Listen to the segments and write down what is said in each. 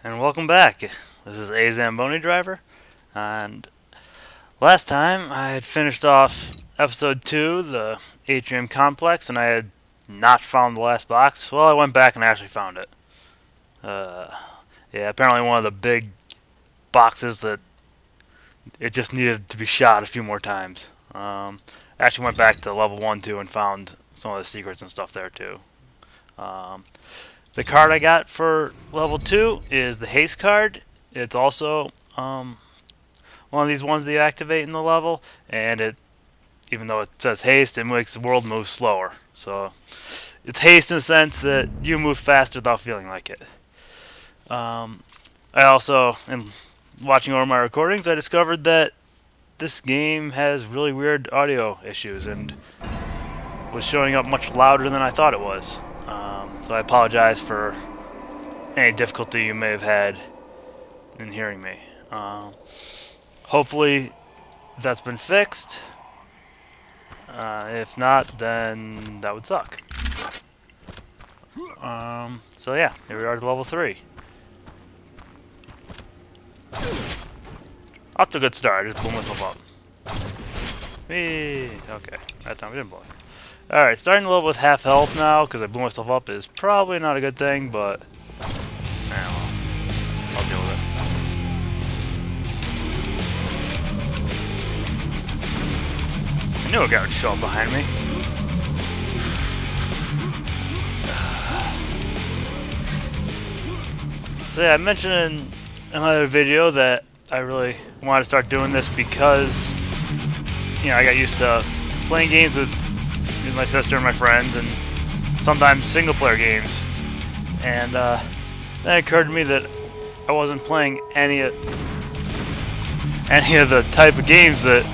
and welcome back. This is A Zamboni Driver, and last time I had finished off episode 2, the Atrium Complex, and I had not found the last box. Well, I went back and actually found it. Yeah, apparently one of the big boxes that it just needed to be shot a few more times. I actually went back to level 1, 2, and found some of the secrets and stuff there too. The card I got for level 2 is the haste card. It's also one of these ones that you activate in the level, and it, even though it says haste, it makes the world move slower. So it's haste in the sense that you move faster without feeling like it. I also, in watching over my recordings, I discovered that this game has really weird audio issues and was showing up much louder than I thought it was. So I apologize for any difficulty you may have had in hearing me. Hopefully that's been fixed. If not, then that would suck. So yeah, here we are at level 3. Off to a good start. I just blew myself up. Whee! Okay, that time I didn't blow it. Alright, starting the level with half health now, because I blew myself up, is probably not a good thing, but well, I'll deal with it. I knew a guy would show up behind me. So yeah, I mentioned in another video that I really wanted to start doing this because, you know, I got used to playing games with my sister and my friends, and sometimes single-player games. And then it occurred to me that I wasn't playing any of the type of games that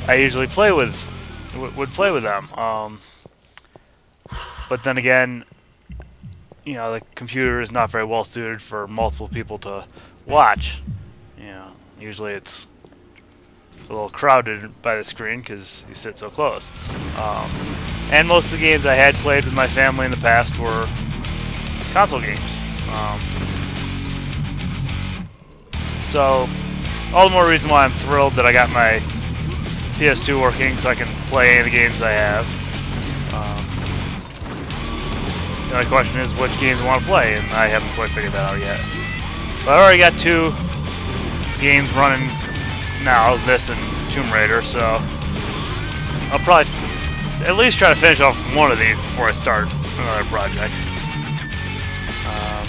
I usually play with, would play with them. But then again, you know, the computer is not very well suited for multiple people to watch. You know, usually it's a little crowded by the screen because you sit so close. And most of the games I had played with my family in the past were console games. So all the more reason why I'm thrilled that I got my PS2 working so I can play any of the games I have. The only question is which games I want to play, and I haven't quite figured that out yet. But I already got 2 games running now, this and Tomb Raider, so I'll probably at least try to finish off one of these before I start another project. I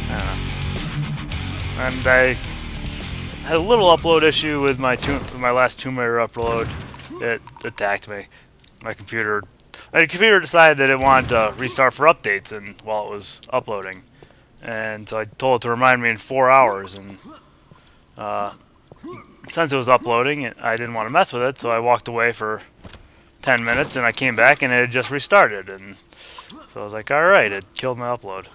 don't know. And I had a little upload issue with my last Tomb Raider upload. It attacked me. My computer decided that it wanted to restart for updates, and while it was uploading, and so I told it to remind me in 4 hours. And since it was uploading, I didn't want to mess with it, so I walked away for 10 minutes, and I came back, and it had just restarted. And so I was like, all right, it killed my upload.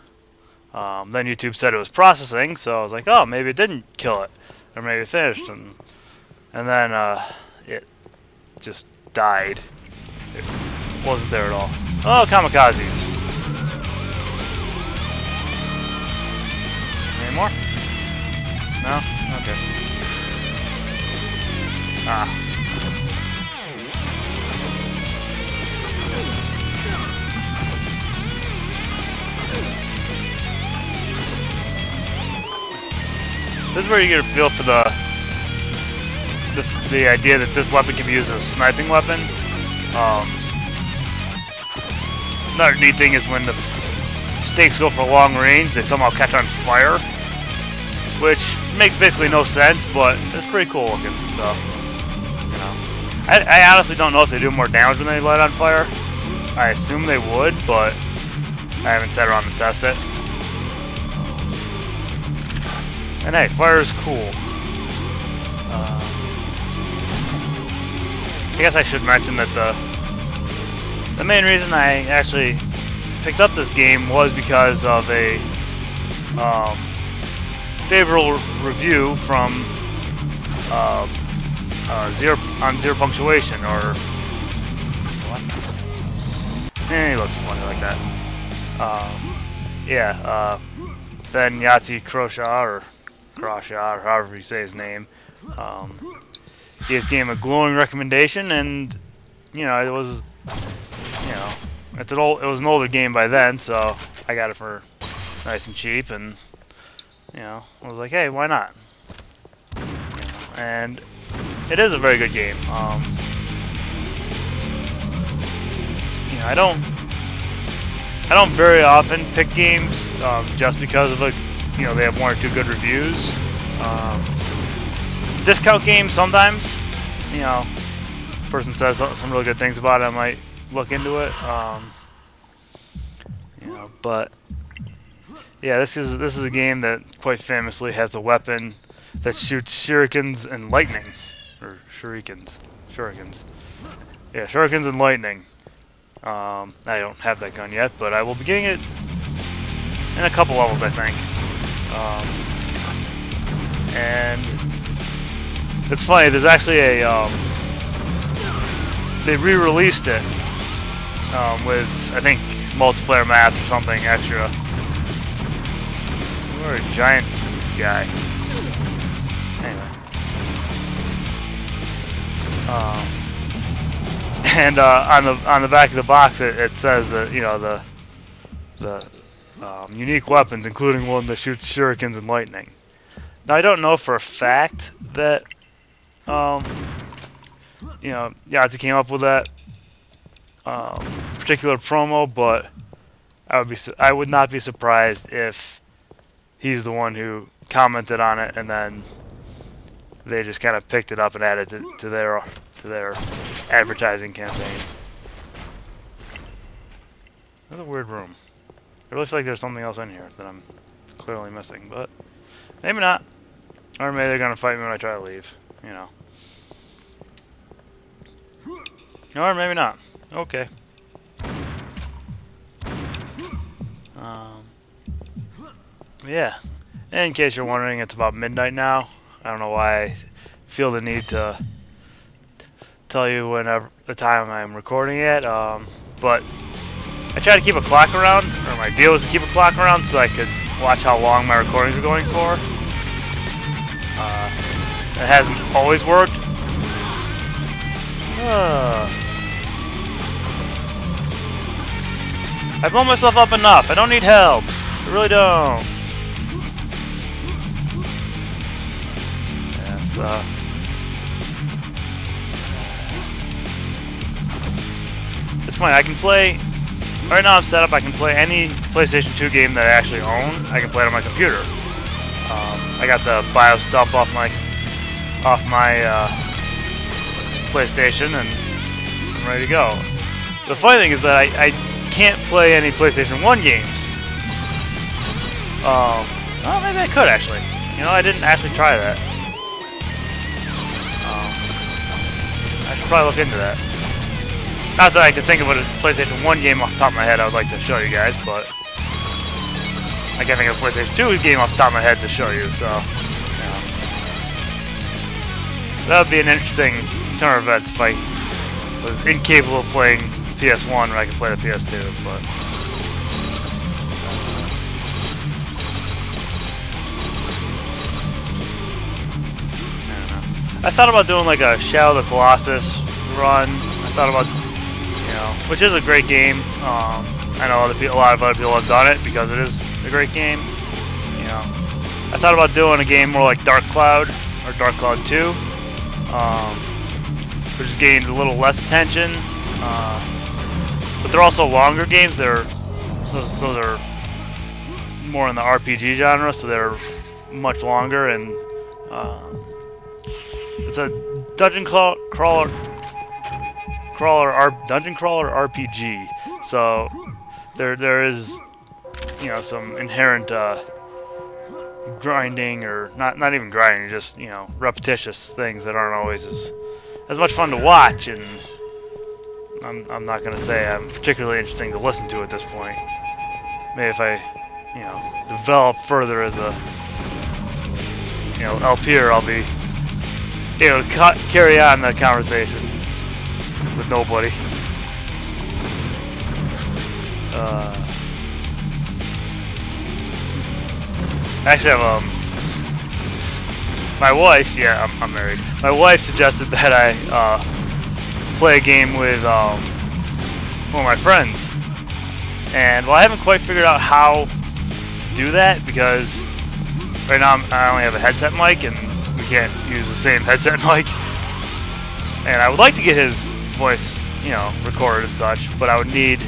Then YouTube said it was processing, so I was like, oh, maybe it didn't kill it, or maybe it finished, and then it just died. It wasn't there at all. Oh, kamikazes. Any more? No? Okay. Ah. This is where you get a feel for the idea that this weapon can be used as a sniping weapon. Another neat thing is when the stakes go for long range, they somehow catch on fire, which makes basically no sense, but it's pretty cool looking. So, you know, I honestly don't know if they do more damage when they light on fire. I assume they would, but I haven't sat around to test it. And hey, fire is cool. I guess I should mention that the main reason I actually picked up this game was because of a favorable review from Zero Punctuation, or what? looks funny like that. Ben Yahtzee Croshaw, or however you say his name, gave him a glowing recommendation, and it was, it was an older game by then, so I got it for nice and cheap, and I was like, hey, why not? And it is a very good game. I don't very often pick games just because of they have one or two good reviews. Discount games sometimes, person says some really good things about it, I might look into it. But yeah, this is a game that quite famously has a weapon that shoots shurikens and lightning, or shurikens. Yeah, shurikens and lightning. I don't have that gun yet, but I will be getting it in a couple levels, I think. And it's funny, there's actually a they re-released it with, I think, multiplayer maps or something extra. We're a giant guy. Anyway. And on the back of the box, it says that the unique weapons, including one that shoots shurikens and lightning. Now I don't know for a fact that Yahtzee came up with that particular promo, but I would not be surprised if he's the one who commented on it, and then they just kind of picked it up and added it to their advertising campaign. Another weird room. I really feel like there's something else in here that I'm clearly missing, but maybe not. Or maybe they're gonna fight me when I try to leave. Or maybe not. Okay. Yeah. And in case you're wondering, it's about midnight now. I don't know why I feel the need to tell you whenever the time I'm recording it, but I try to keep a clock around, or my deal is to keep a clock around so I could watch how long my recordings are going for. It hasn't always worked. I blow myself up enough. I don't need help. I really don't. Yeah, it's funny. I can play. Right now I'm set up. I can play any PlayStation 2 game that I actually own. I can play it on my computer. I got the BIOS dump off my PlayStation, and I'm ready to go. The funny thing is that I can't play any PlayStation 1 games. Well, maybe I could actually. I didn't actually try that. I should probably look into that. Not that I can think of a PlayStation 1 game off the top of my head I would like to show you guys, but I can't think of a PlayStation 2 game off the top of my head to show you, so that would be an interesting turn of events if I was incapable of playing PS1 when I could play the PS2, but I don't know. I thought about doing like a Shadow of the Colossus run. I thought about, which is a great game. I know a lot of other people have done it because it is a great game. I thought about doing a game more like Dark Cloud or Dark Cloud 2, which has gained a little less attention. But they're also longer games. Those are more in the RPG genre, so they're much longer, and it's a dungeon crawler RPG. So there is some inherent grinding, or not even grinding, just repetitious things that aren't always as much fun to watch, and I'm not gonna say I'm particularly interesting to listen to at this point. Maybe if I develop further as a LPer, I'll be able to carry on the conversation with nobody. Actually, my wife. Yeah, I'm married. My wife suggested that I play a game with one of my friends, and well, I haven't quite figured out how to do that because right now I only have a headset mic, and we can't use the same headset mic. And I would like to get his voice, you know, recorded and such, but I would need.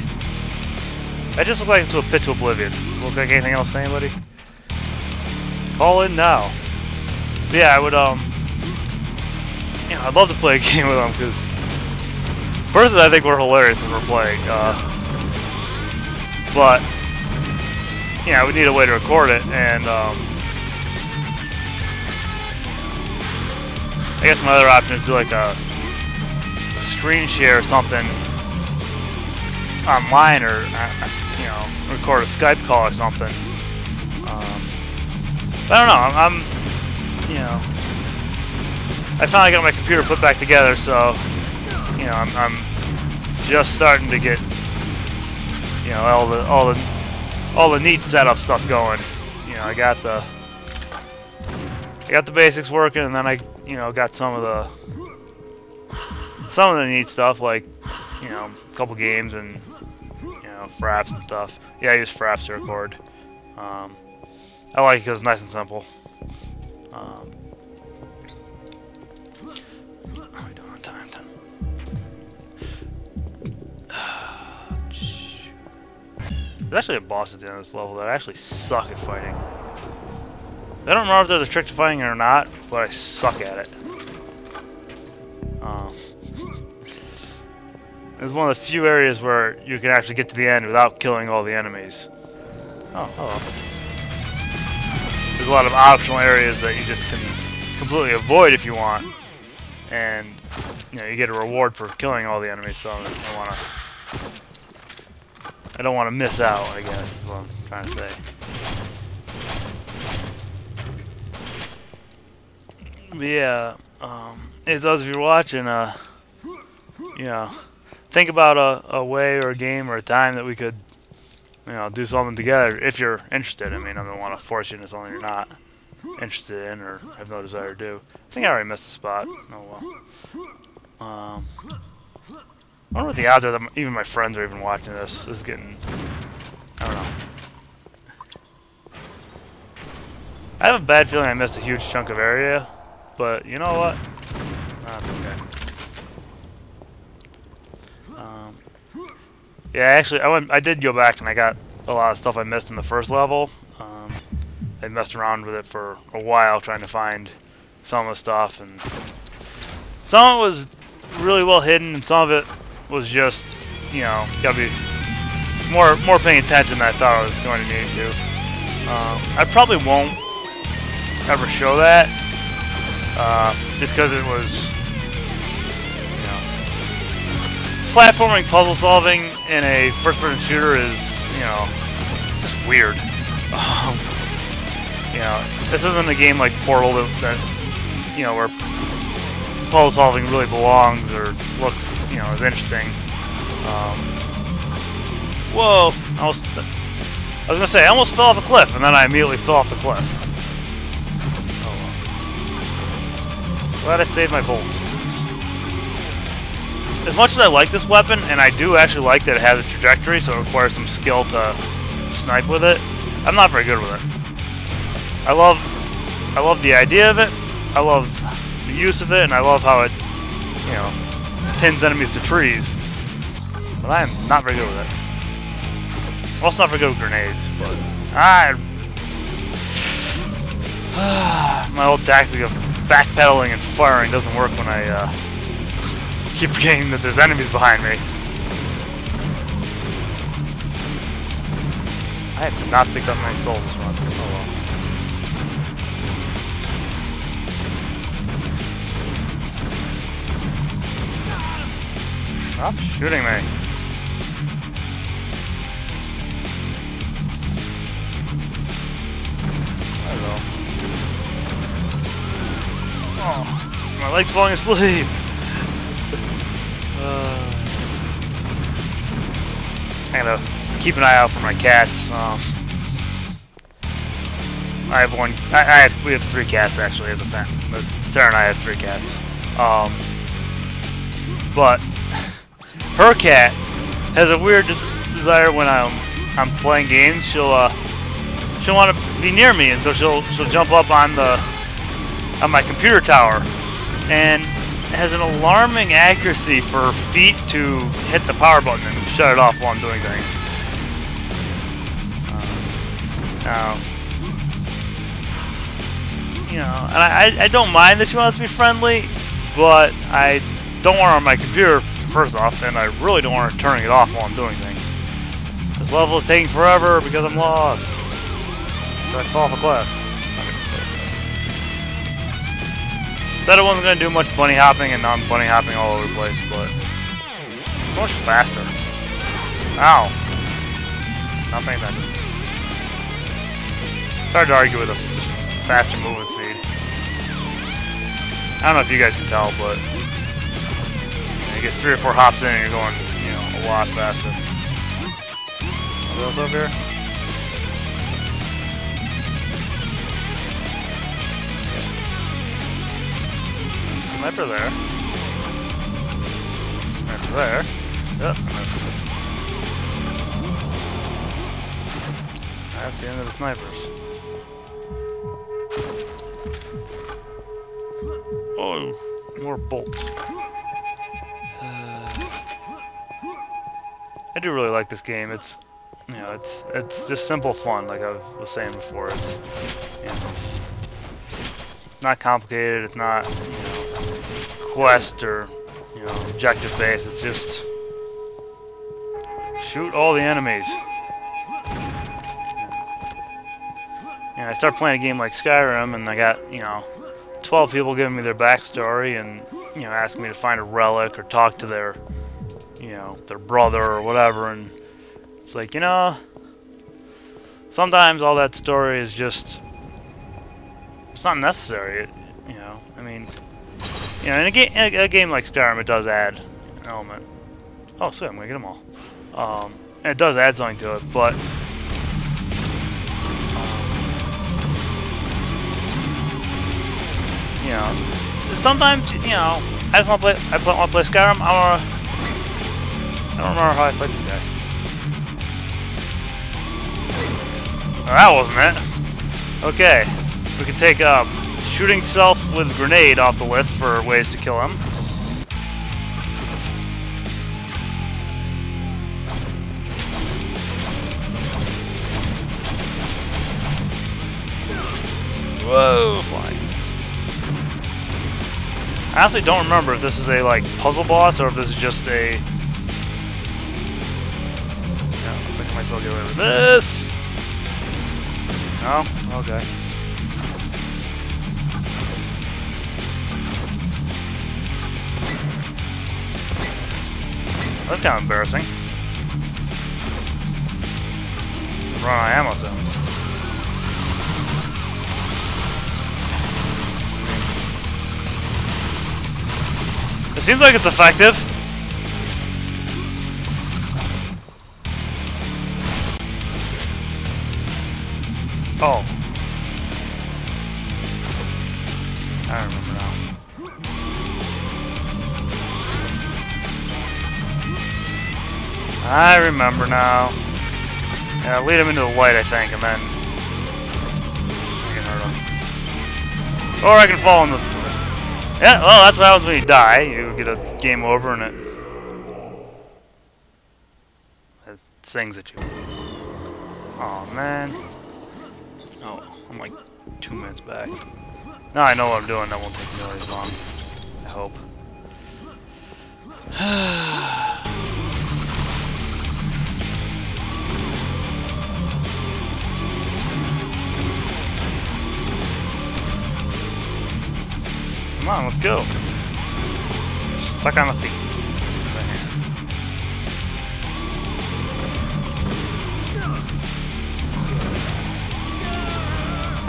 I just look like into a pit to oblivion. Look like anything else to anybody? Call in now. But yeah, I would you know, I'd love to play a game with him because personally I think we're hilarious when we're playing. But yeah, we need a way to record it, and I guess my other option is to do like a screen share or something online, or you know, record a Skype call or something. But I don't know. I'm you know, I finally got my computer put back together, so you know, I'm just starting to get, you know, all the neat setup stuff going. You know, I got the basics working, and then I, you know, got some of the neat stuff, like, you know, a couple games and, you know, fraps and stuff. Yeah, I use fraps to record. I like it because it's nice and simple. What are we doing on time? There's actually a boss at the end of this level that I actually suck at fighting. I don't remember if there's a trick to fighting it or not, but I suck at it. It's one of the few areas where you can actually get to the end without killing all the enemies. Oh, hello. There's a lot of optional areas that you just can completely avoid if you want, and you know, you get a reward for killing all the enemies. So I don't want to miss out, I guess is what I'm trying to say. But yeah, as those of you watching, you know, think about a way or a game or a time that we could, you know, do something together if you're interested. I mean, I don't want to force you into something you're not interested in or have no desire to do. I think I already missed a spot. Oh well. I wonder what the odds are that even my friends are even watching this. This is getting, I don't know. I have a bad feeling I missed a huge chunk of area, but you know what? That's okay. Yeah, actually, I did go back and I got a lot of stuff I missed in the first level. I messed around with it for a while trying to find some of the stuff, and some of it was really well hidden, and some of it was just, you know, gotta be more paying attention than I thought I was going to need to. I probably won't ever show that, just because it was, you know, platforming, puzzle solving in a first-person shooter is, you know, just weird. You know, this isn't a game like Portal that you know, where puzzle solving really belongs or looks, you know, as interesting. Whoa! I was gonna say I almost fell off a cliff, and then I immediately fell off the cliff. Oh well. Glad I saved my bullets. As much as I like this weapon, and I do actually like that it has a trajectory, so it requires some skill to snipe with it, I'm not very good with it. I love the idea of it, I love the use of it, and I love how it, you know, pins enemies to trees. But I am not very good with it. I'm also not very good with grenades, but my old tactic of backpedaling and firing doesn't work when I keep forgetting that there's enemies behind me. I have not picked up my souls this run. Oh well. Stop shooting me. Hello. Oh, my leg's falling asleep. I'm gonna keep an eye out for my cats. I have one. We have 3 cats actually as a family. Sarah and I have 3 cats. But her cat has a weird desire when I'm playing games. She'll want to be near me, and so she'll jump up on my computer tower, and has an alarming accuracy for her feet to hit the power button and shut it off while I'm doing things. Now, you know, and I don't mind that she wants to be friendly, but I don't want her on my computer first off, and I really don't want her turning it off while I'm doing things. This level is taking forever because I'm lost. Did I fall off a cliff? Said I wasn't going to do much bunny hopping, and now I'm bunny hopping all over the place, but it's much faster. Ow. Not paying attention. It's hard to argue with a just faster movement speed. I don't know if you guys can tell, but you get 3 or 4 hops in and you're going, you know, a lot faster. What else up here? Sniper there. Sniper there. Yep. That's the end of the snipers. Oh, more bolts. I do really like this game. It's, you know, it's just simple fun, like I was saying before. It's, you know, not complicated. It's not, you know, quest or, you know, objective based. It's just shoot all the enemies. You know, I start playing a game like Skyrim, and I got, you know, 12 people giving me their backstory and, you know, asking me to find a relic or talk to their, you know, their brother or whatever, and it's like, you know, sometimes all that story is just, it's not necessary. You know, I mean, you know, in a game like Skyrim, it does add an element. Oh, sweet, I'm gonna get them all. And it does add something to it, but you know, sometimes, you know, I just want to play. I want to play Skyrim. I don't remember how I played this guy. Oh, that wasn't it. Okay, we can take shooting self with grenade off the list for ways to kill him. Whoa, flying. I honestly don't remember if this is a, like, puzzle boss or if this is just a... Yeah, looks like I might as well get away with this! No? Okay. That's kind of embarrassing. Run out of ammo soon. It seems like it's effective. Oh. I remember now. I remember now. Yeah, lead him into the light, I think, and then I can hurt him. Or I can fall in the... Yeah, well, that's what happens when you die. You get a game over and it sings at you. Oh man. Oh, I'm like 2 minutes back. Now I know what I'm doing. That won't take me really long. I hope. Come on, let's go. Stuck on the feet.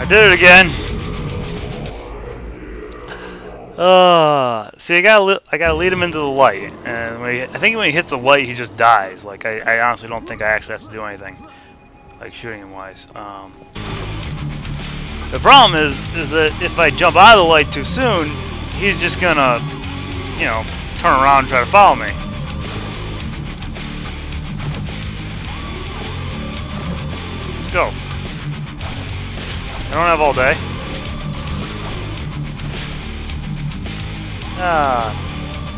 I did it again. See, I gotta lead him into the light, and I think when he hits the light, he just dies. Like, I honestly don't think I actually have to do anything, like shooting him wise. The problem is that if I jump out of the light too soon, he's just gonna, you know, turn around and try to follow me. Let's go. I don't have all day.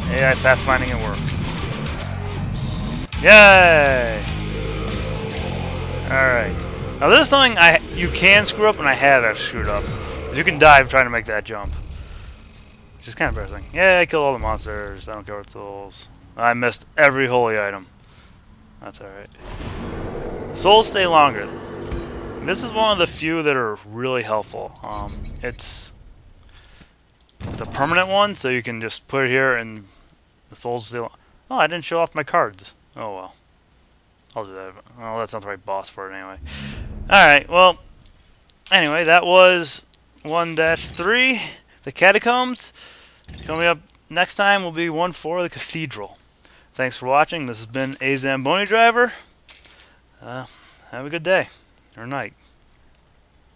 AI pathfinding at work. Yay! Alright. Now this is something you can screw up, and I have actually screwed up. You can dive trying to make that jump. Which is kind of embarrassing. Yeah, I killed all the monsters. I don't care what souls. I missed every holy item. That's alright. Souls stay longer. This is one of the few that are really helpful. It's a permanent one, so you can just put it here and the souls stay. Oh, I didn't show off my cards. Oh well. I'll do that. Well, that's not the right boss for it anyway. Alright, well, anyway, that was 1-3, the catacombs. Coming up next time will be 1-4, the cathedral. Thanks for watching. This has been a Zamboni Driver. Have a good day or night.